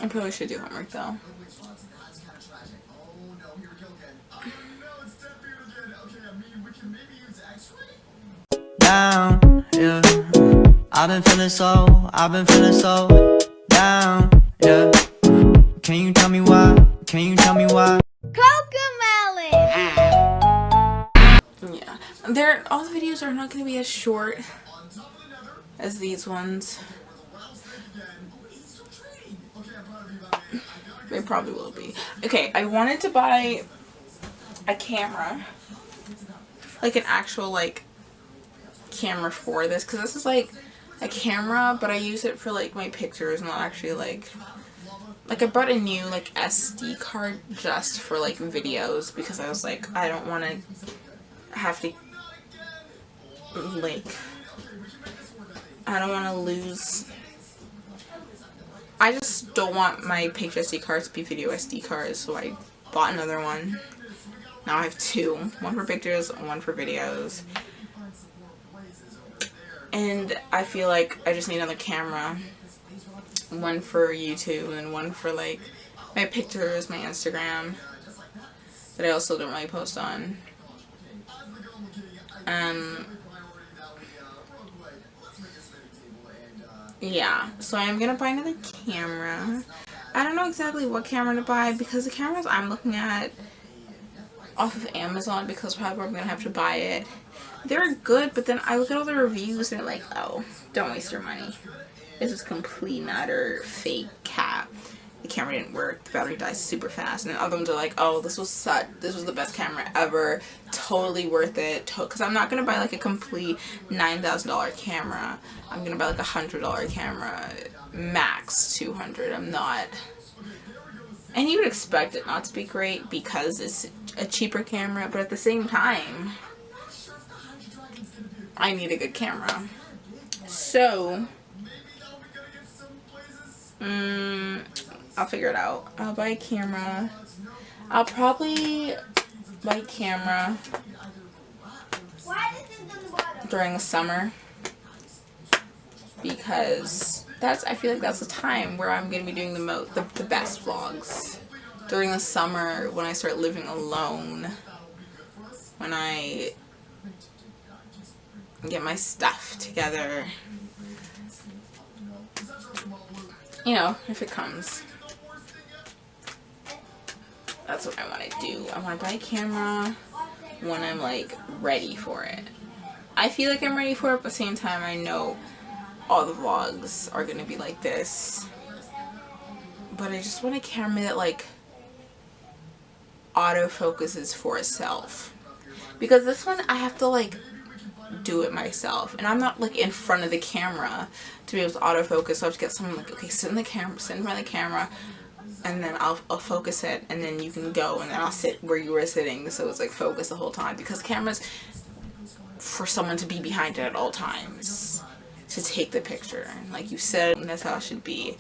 I probably should do homework though. Down, yeah. I've been feeling so down, yeah. Can you tell me why? Can you tell me why? Cocomelon! Yeah. All the videos are not going to be as short as these ones. They probably will be. Okay, I wanted to buy a camera. Like an actual, like, camera for this. Because this is, like, a camera, but I use it for, like, my pictures. Not actually, like I bought a new, like, SD card just for, like, videos. Because I was like, I don't want to have to, like, I don't want to lose. I just don't want my picture SD cards to be video SD cards, so I bought another one. Now I have two. One for pictures, one for videos. And I feel like I just need another camera. One for YouTube and one for, like, my pictures, my Instagram. That I also don't really post on. Yeah, so I'm gonna buy another camera. I don't know exactly what camera to buy because the cameras I'm looking at off of Amazon, because probably I'm gonna have to buy it. They're good, but then I look at all the reviews and they're like, oh, don't waste your money. This is complete and utter fake cat. The camera didn't work. The battery dies super fast. And then other ones are like, oh, this was the best camera ever. Totally worth it. Because I'm not gonna buy like a complete $9,000 camera. I'm gonna buy like $100 camera, max $200. I'm not. And you would expect it not to be great because it's a cheaper camera, but at the same time, I need a good camera. So, I'll figure it out. I'll buy a camera. I'll probably buy a camera during the summer because I feel like that's the time where I'm gonna be doing the best vlogs. During the summer, when I start living alone, when I get my stuff together, you know, if it comes. That's what I want to do. I want to buy a camera when I'm, like, ready for it. I feel like I'm ready for it, but at the same time, I know all the vlogs are going to be like this. But I just want a camera that, like, autofocuses for itself. Because this one, I have to, like, do it myself. And I'm not, like, in front of the camera to be able to autofocus. So I have to get someone, like, okay, sit in front of the camera. And then I'll focus it, and then you can go, and then I'll sit where you were sitting, so it's like focus the whole time. Because cameras, for someone to be behind it at all times, to take the picture, and like you said, that's how it should be.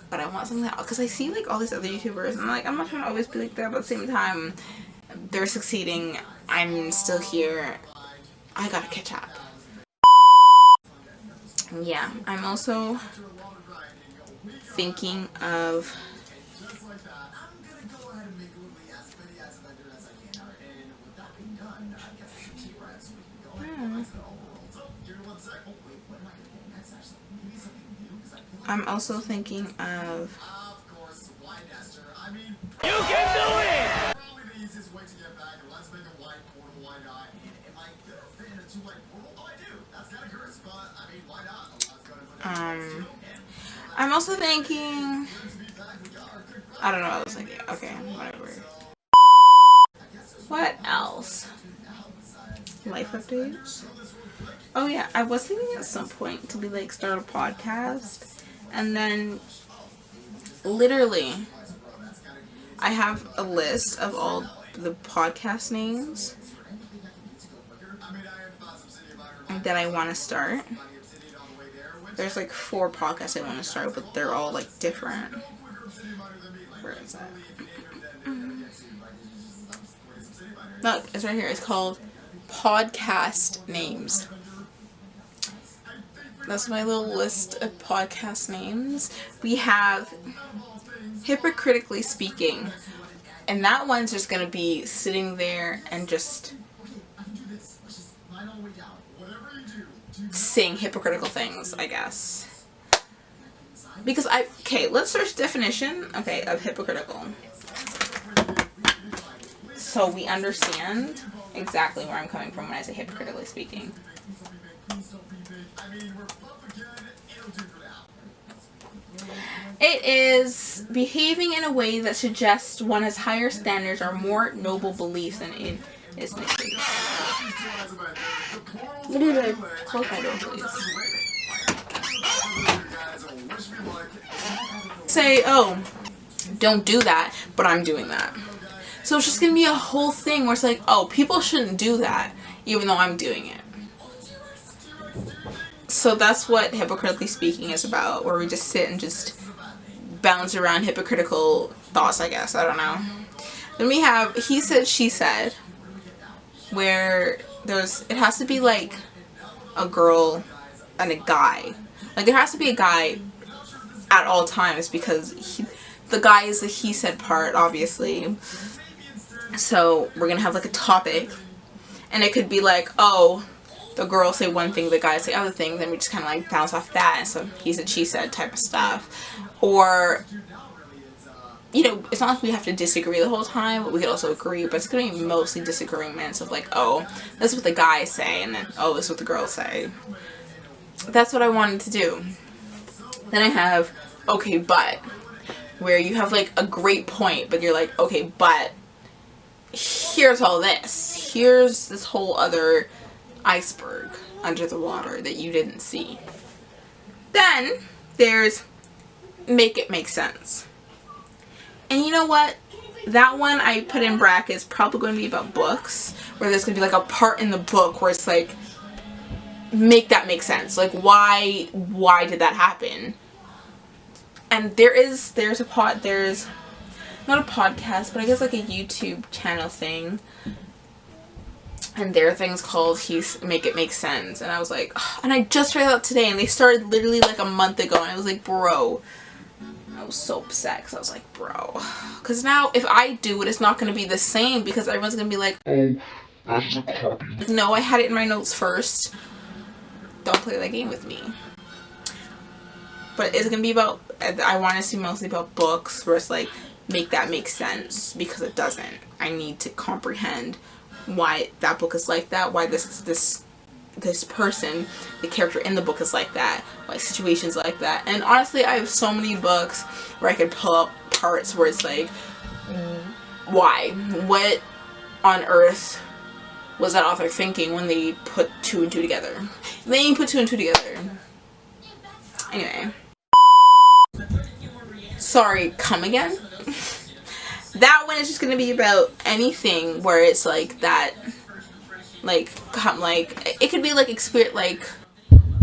But I want something that, because I see like all these other YouTubers, and I'm not trying to always be like that, but at the same time, they're succeeding, I'm still here, I gotta catch up. Yeah, I'm also thinking of I'm also thinking of you can do it! I'm also thinking, I don't know what I was thinking. Okay, whatever. What else? Life updates? Oh yeah, I was thinking at some point to be like start a podcast, and then literally I have a list of all the podcast names that I want to start. There's like 4 podcasts I want to start, but they're all like different. Where is that? Look, it's right here. It's called Podcast Names. That's my little list of podcast names. We have hypocritically speaking. And that one's just gonna be sitting there and just saying hypocritical things, I guess. Because okay, let's search definition, okay, of hypocritical. So we understand exactly where I'm coming from when I say hypocritically speaking. It is behaving in a way that suggests one has higher standards or more noble beliefs than in its nature. What are you doing? Close my door, please. Say, oh, don't do that, but I'm doing that. So it's just gonna be a whole thing where it's like, oh, people shouldn't do that, even though I'm doing it. So that's what hypocritically speaking is about, where we just sit and just bounce around hypocritical thoughts, I guess. I don't know. Then we have he said, she said, where it has to be like a girl and a guy. Like there has to be a guy at all times because the guy is the he said part, obviously. So we're gonna have like a topic, and it could be like, oh, the girl say one thing, the guy say other thing, then we just kind of like bounce off that, and so he said, she said type of stuff. Or, you know, it's not like we have to disagree the whole time, but we could also agree, but it's going to be mostly disagreements of like, oh, this is what the guys say, and then, oh, this is what the girls say. That's what I wanted to do. Then I have, okay, but, where you have like a great point, but you're like, okay, but, here's all this. Here's this whole other iceberg under the water that you didn't see. Then there's make it make sense. And you know what? That one I put in brackets, probably going to be about books, where there's going to be like a part in the book where it's like, make that make sense. Like why did that happen? And there's not a podcast, but I guess like a YouTube channel thing. And there are things called Make It Make Sense. And I was like, oh, and I just read that today, and they started literally like a month ago, and I was like, bro. I was so upset because I was like, bro. Because now if I do it, it's not going to be the same because everyone's going to be like, oh, that's a copy. No, I had it in my notes first. Don't play that game with me. But it's going to be about, I want to see mostly about books where it's like, make that make sense, because it doesn't. I need to comprehend why that book is like that, why this person, the character in the book is like that, why situations like that. And honestly, I have so many books where I could pull up parts where it's like, why? What on earth was that author thinking when they put 2 and 2 together? They ain't put 2 and 2 together. Anyway. Sorry, come again? That one is just gonna be about anything where it's like that, like, it could be like experience, like,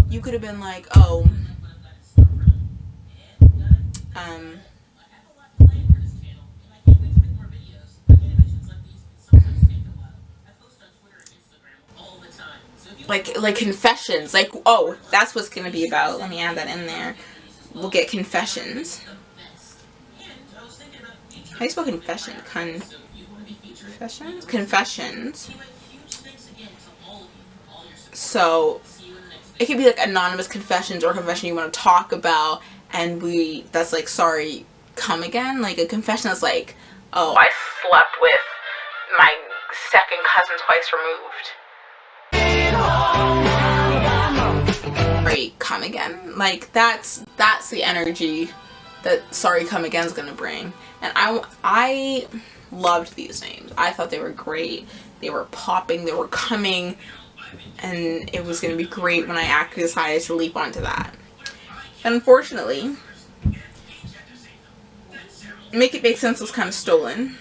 you could have been like, oh, like confessions, like, oh, that's what's gonna be about. Let me add that in there. We'll get confessions. How do you spell confession? Confessions? Confessions. So it could be like anonymous confessions or a confession you want to talk about, and that's like, sorry, come again? Like a confession that's like, oh, I slept with my second cousin twice removed. Sorry, come again? Like that's the energy that sorry, come again is gonna bring. And I loved these names. I thought they were great. They were popping, they were coming, and it was going to be great when I actually decided to leap onto that. Unfortunately, Make It Make Sense was kind of stolen.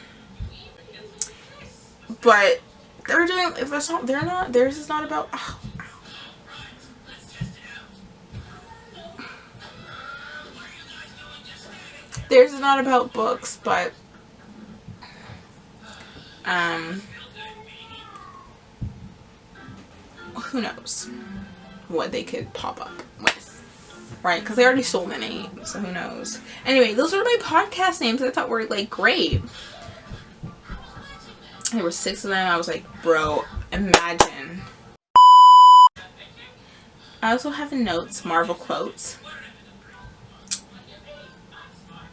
But they're doing, if it's not, they're not, theirs is not about, oh, theirs is not about books, but who knows what they could pop up with. Right, because they already sold an 8, so who knows. Anyway, those are my podcast names I thought were, like, great. There were 6 of them. I was like, bro, imagine. I also have in notes Marvel quotes.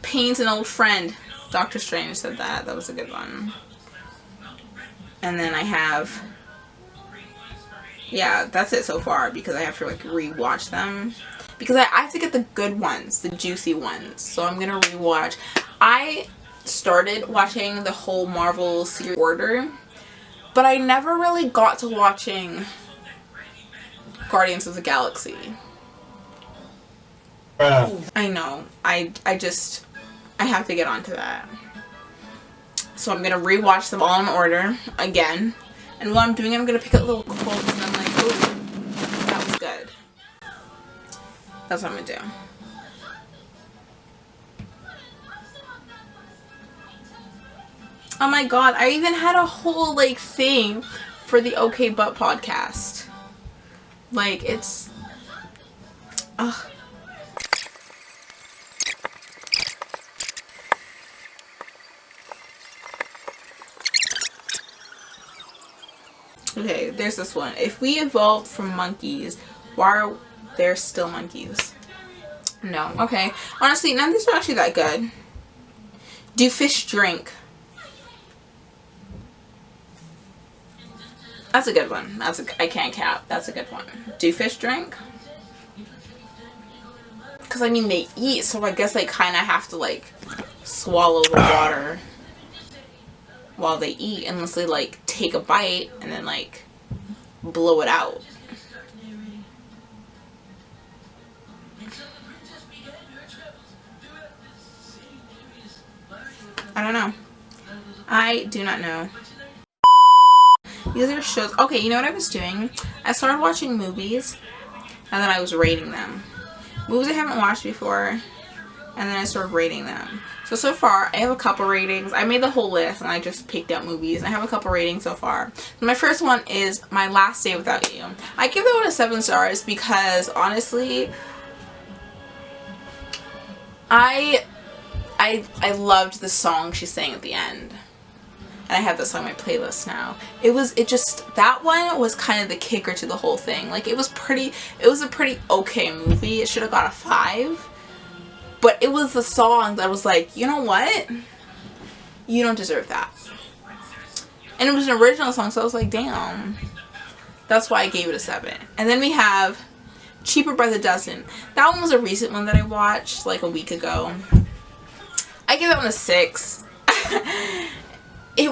Pain's an old friend. Doctor Strange said that. That was a good one. And then I have... yeah, that's it so far because I have to like rewatch them. Because I have to get the good ones, the juicy ones. So I'm going to rewatch. I started watching the whole Marvel series order, but I never really got to watching Guardians of the Galaxy. I know. I have to get onto that. So I'm going to rewatch them all in order again. And while I'm doing it, I'm going to pick up little quotes and I'm like, oh, that was good. That's what I'm going to do. Oh my god, I even had a whole like thing for the OK But podcast. Like, it's... ugh. Okay, there's this one. If we evolved from monkeys, why are there still monkeys? No. Okay. Honestly, none of these are actually that good. Do fish drink? That's a good one. I can't cap. That's a good one. Do fish drink? Because, I mean, they eat, so I guess they kind of have to, like, swallow the water while they eat, unless they, like, take a bite and then, like, blow it out. I don't know. I do not know. These are shows. Okay, you know what I was doing? I started watching movies, and then I was rating them. Movies I haven't watched before, and then I started rating them. So far, I have a couple ratings. I made the whole list, and I just picked out movies. I have a couple ratings so far. My first one is My Last Day Without You. I give that one a 7 stars because, honestly, I loved the song she sang at the end. And I have this on my playlist now. That one was kind of the kicker to the whole thing. Like, it was a pretty okay movie. It should have got a 5. But it was the song that was like, you know what? You don't deserve that. And it was an original song, so I was like, damn. That's why I gave it a 7. And then we have Cheaper by the Dozen. That one was a recent one that I watched like a week ago. I give that one a 6. I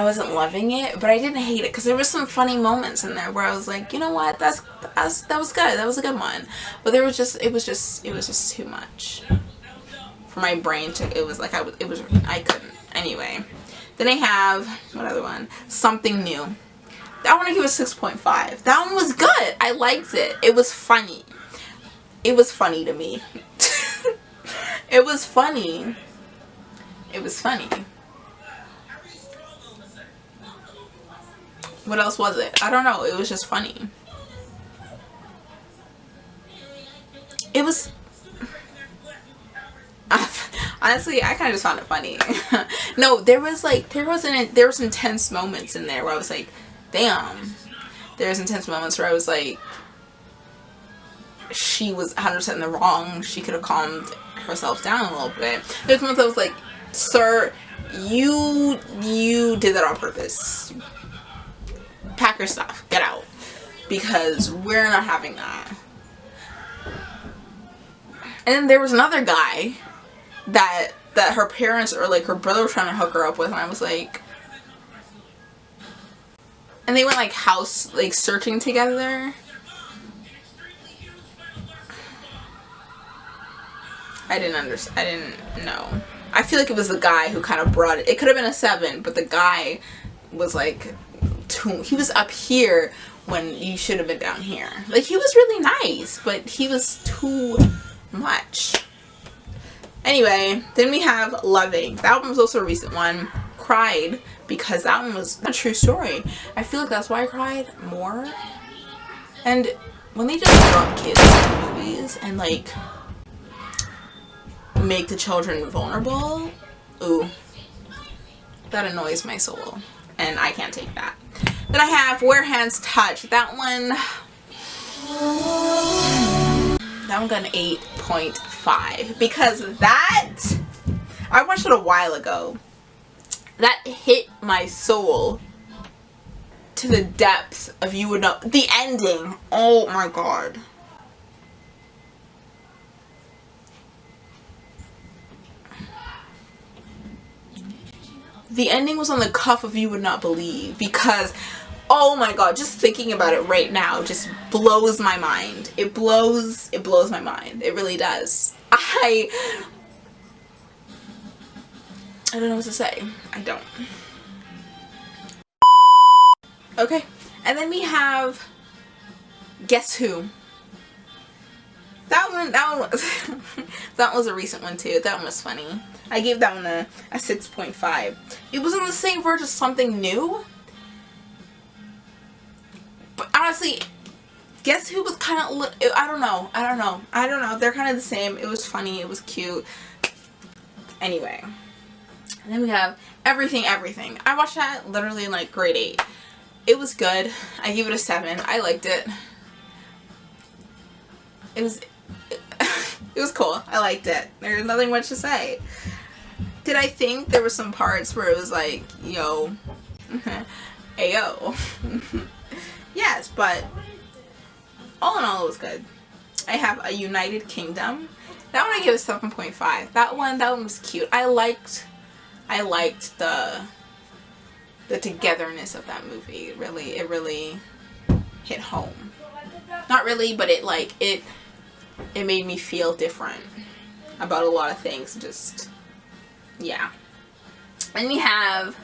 wasn't loving it, but I didn't hate it because there was some funny moments in there where I was like, you know what, that was good. That was a good one. But it was just too much for my brain to. It was like I couldn't. Anyway, then I have what other one? Something New. That one I give a 6.5. That one was good. I liked it. It was funny. It was funny to me. It was funny. It was funny. What else was it? I don't know. It was just funny. It was... honestly, I kind of just found it funny. No, there was intense moments in there where I was like, damn. There's intense moments where I was like, she was 100% in the wrong. She could have calmed herself down a little bit. There's moments I was like, sir, you did that on purpose. Pack your stuff. Get out. Because we're not having that. And then there was another guy that her parents or like her brother was trying to hook her up with, and I was like, and they went like house like searching together. I didn't know. I feel like it was the guy who kind of brought it. It could have been a 7, but the guy was like, he was up here when you should have been down here. Like, he was really nice, but he was too much. Anyway, then we have Loving. That one was also a recent one. Cried because that one was a true story. I feel like that's why I cried more. And when they just drop kids in movies and like make the children vulnerable, ooh, that annoys my soul, and I can't take that. Then I have Where Hands Touch. That one got an 8.5 because that, I watched it a while ago. That hit my soul to the depths of you would know. The ending, oh my god. The ending was on the cuff of You Would Not Believe because, oh my god, just thinking about it right now just blows my mind. It blows my mind. It really does. I don't know what to say. I don't. Okay. And then we have Guess Who. That one was that was a recent one too. That one was funny. I gave that one a 6.5. It was on the same verge as Something New. But honestly, Guess Who was kind of, I don't know. They're kind of the same. It was funny. It was cute. Anyway. And then we have Everything, Everything. I watched that literally in like grade 8. It was good. I gave it a 7. I liked it. It was cool. I liked it. There's nothing much to say. Did I think there were some parts where it was like, yo, ayo? Yes, but all in all, it was good. I have A United Kingdom. That one I give a 7.5. That one was cute. I liked the togetherness of that movie. It really hit home. Not really, but it made me feel different about a lot of things. Just, yeah. And we have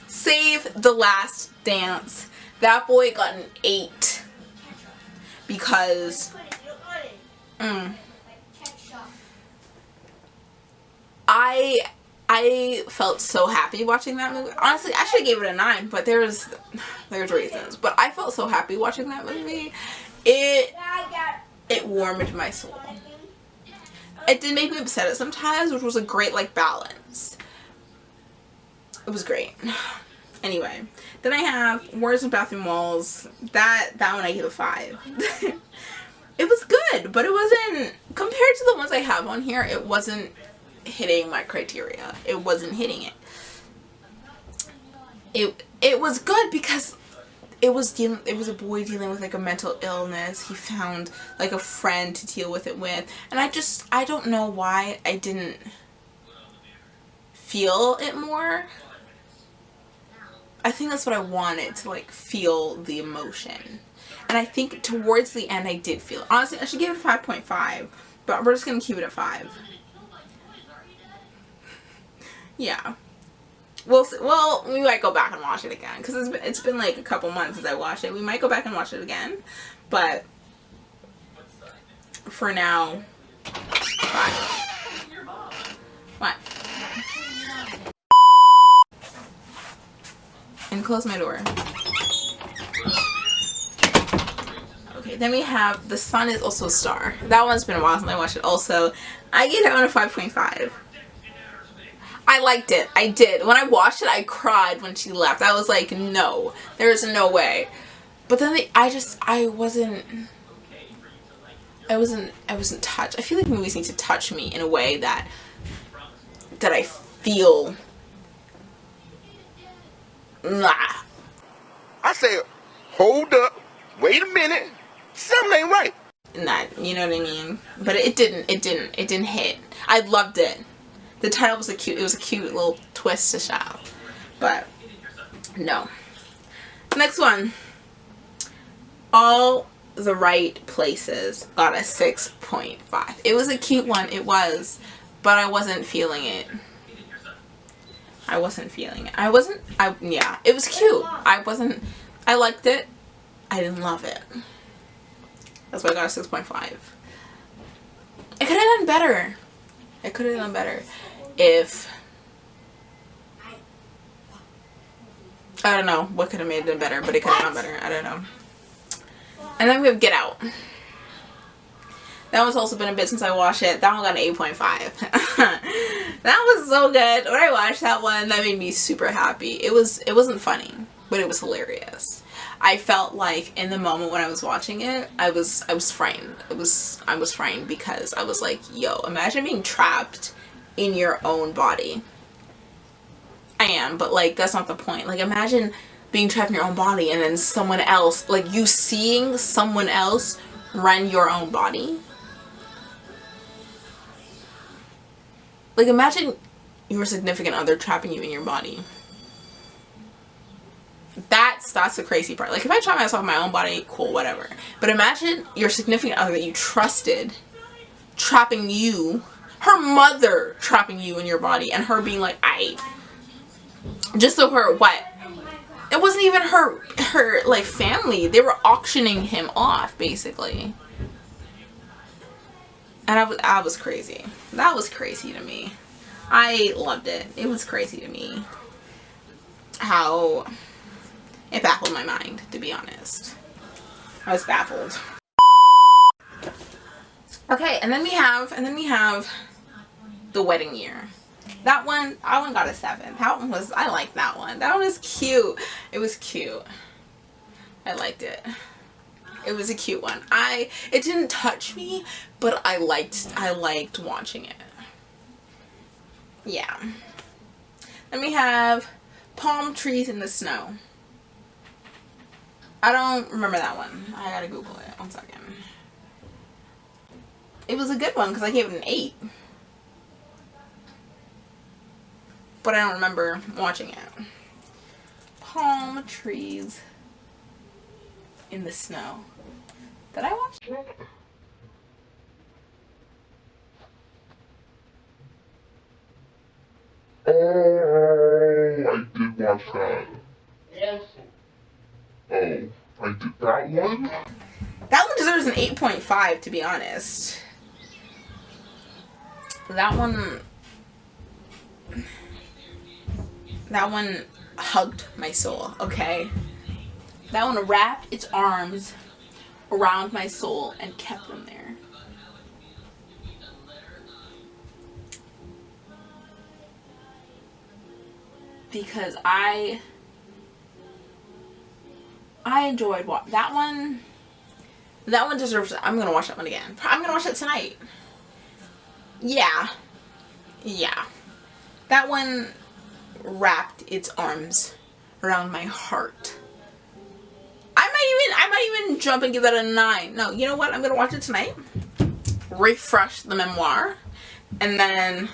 Save the Last Dance. That boy got an 8 because I felt so happy watching that movie. Honestly, I should have gave it a 9, but there's reasons. But I felt so happy watching that movie. It warmed my soul. It did make me upset at sometimes, which was a great like balance. It was great. Anyway, then I have Words and Bathroom Walls. That one I give a 5. It was good, but it wasn't, compared to the ones I have on here, it wasn't hitting my criteria. It wasn't hitting it. It was good because it was a boy dealing with like a mental illness. He found like a friend to deal with it with, and I don't know why I didn't feel it more. I think that's what I wanted, to like feel the emotion, and I think towards the end I did feel it. Honestly, I should give it a 5.5, but we're just gonna keep it at 5. Yeah. Well, we might go back and watch it again because it's been like a couple months since I watched it. We might go back and watch it again, but for now, 5. What? And close my door. Okay, then we have The Sun Is Also a Star. That one's been a while since I watched it also. I gave that one a 5.5. I liked it. I did. When I watched it, I cried when she left. I was like, no, there's no way. But then I wasn't touched. I feel like movies need to touch me in a way that I feel. Nah. I said, hold up, wait a minute, something ain't right. Nah, you know what I mean? But it didn't hit. I loved it. The title was it was a cute little twist to shout. But no. Next one. All the Right Places got a 6.5. It was a cute one, it was, but I wasn't feeling it. Yeah, it was cute. I liked it. I didn't love it. That's why I got a 6.5. It could have done better. It could have done better if, I don't know what could have made it better, but it could have done better. I don't know. And then we have Get Out. That one's also been a bit since I watched it. That one got an 8.5. That was so good. When I watched that one, that made me super happy. It wasn't funny, but it was hilarious. I felt like in the moment when I was watching it, I was frightened. I was frightened because I was like, yo, imagine being trapped in your own body. I am, but like that's not the point. Like imagine being trapped in your own body and then someone else, like you seeing someone else run your own body. Like imagine your significant other trapping you in your body. That's the crazy part. Like if I trap myself in my own body, cool, whatever. But imagine your significant other that you trusted trapping you, her mother trapping you in your body, and her being like, just so her what? It wasn't even her like family. They were auctioning him off basically. And I was crazy. That was crazy to me. I loved it. It was crazy to me how it baffled my mind, to be honest. I was baffled. Okay, and then we have The Wedding Year. That one got a 7. I liked that one. That one was cute. It was cute. I liked it. It was a cute one. It didn't touch me, but I liked watching it. Yeah. Then we have Palm Trees in the Snow. I don't remember that one. I gotta Google it. 1 second. It was a good one because I gave it an 8. But I don't remember watching it. Palm Trees in the Snow. Did I watch it? Oh, I did watch that. Oh, I did that one? That one deserves an 8.5, to be honest. That one hugged my soul, okay? That one wrapped its arms around my soul and kept them there. Because I enjoyed that one. That one deserves it. I'm gonna watch that one again. I'm gonna watch it tonight. Yeah. That one wrapped its arms around my heart. I might even jump and give that a 9. No, you know what? I'm gonna watch it tonight. Refresh the memoir, and then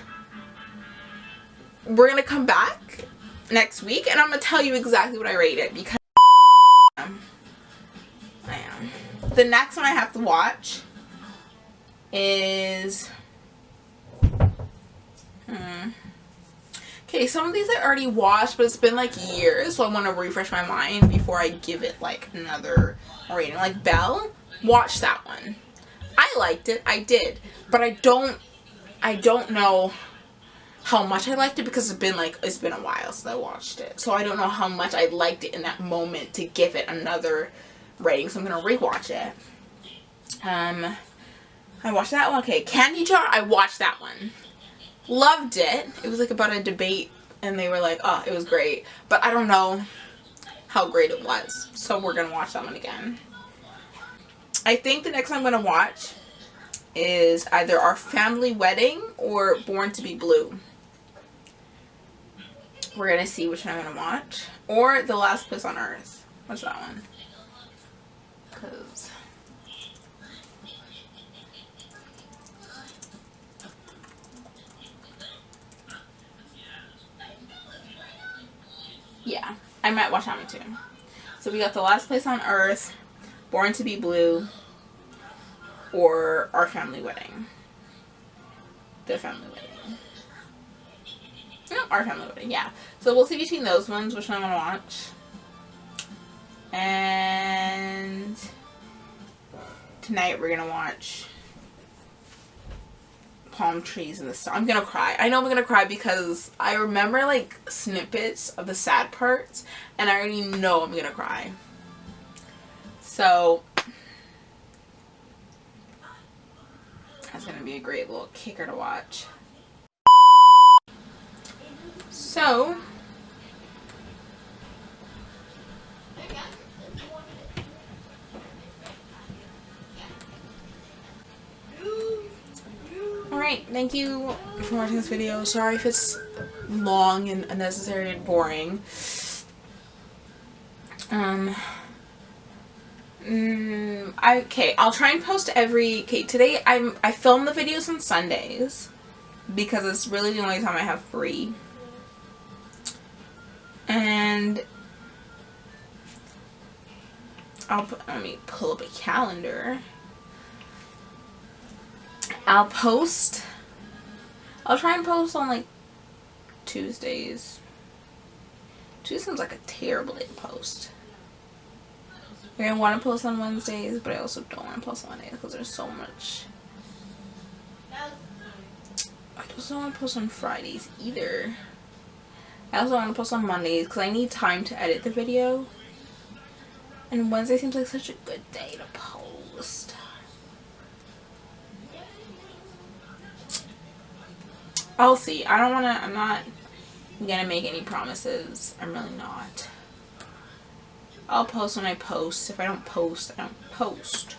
we're gonna come back next week, and I'm gonna tell you exactly what I rated because I am. The next one I have to watch is okay, some of these I already watched, but it's been like years, so I want to refresh my mind before I give it like another rating. Like Belle, watch that one. I liked it, I did, but I don't know how much I liked it because it's been a while since I watched it. So I don't know how much I liked it in that moment to give it another rating, so I'm gonna rewatch it. I watched that one. Okay, Candy Jar, I watched that one. Loved it. It was like about a debate and they were like, oh, it was great. But I don't know how great it was. So we're gonna watch that one again. I think the next one I'm gonna watch is either Our Family Wedding or Born to be Blue. We're gonna see which one I'm gonna watch. Or The Last Place on Earth. What's that one? Because yeah, I might watch that one too. So we got The Last Place on Earth, Born to be Blue, or Our Family Wedding. The Family Wedding. No, Our Family Wedding, yeah. So we'll see between those ones which one I'm gonna watch. And tonight we're gonna watch Palm Trees in the Sun. I'm gonna cry. I know I'm gonna cry because I remember like snippets of the sad parts and I already know I'm gonna cry. So it's gonna be a great little kicker to watch. So, alright, thank you for watching this video. Sorry if it's long and unnecessary and boring. Okay, I'll try and post today I film the videos on Sundays because it's really the only time I have free. And let me pull up a calendar. I'll try and post on like Tuesdays. Tuesday seems like a terrible day to post. I want to post on Wednesdays, but I also don't want to post on Mondays because there's so much. I just don't want to post on Fridays either. I also want to post on Mondays because I need time to edit the video. And Wednesday seems like such a good day to post. I'll see. I'm not gonna make any promises. I'm really not. I'll post when I post. If I don't post, I don't post.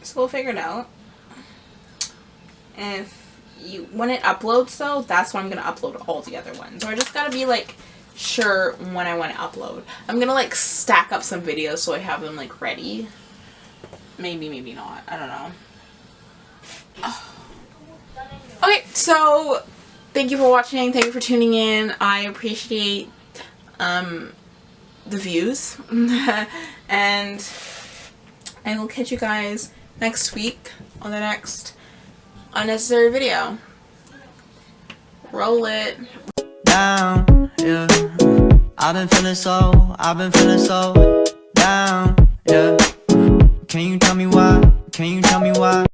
So we'll figure it out. When it uploads though, that's when I'm gonna upload all the other ones. So I just gotta be like sure when I want to upload. I'm gonna like stack up some videos so I have them like ready. Maybe not. I don't know. Oh. Okay, so thank you for watching. Thank you for tuning in. I appreciate the views. And I will catch you guys next week on the next unnecessary video. Roll it. Down, yeah. I've been feeling so down, yeah. Can you tell me why? Can you tell me why?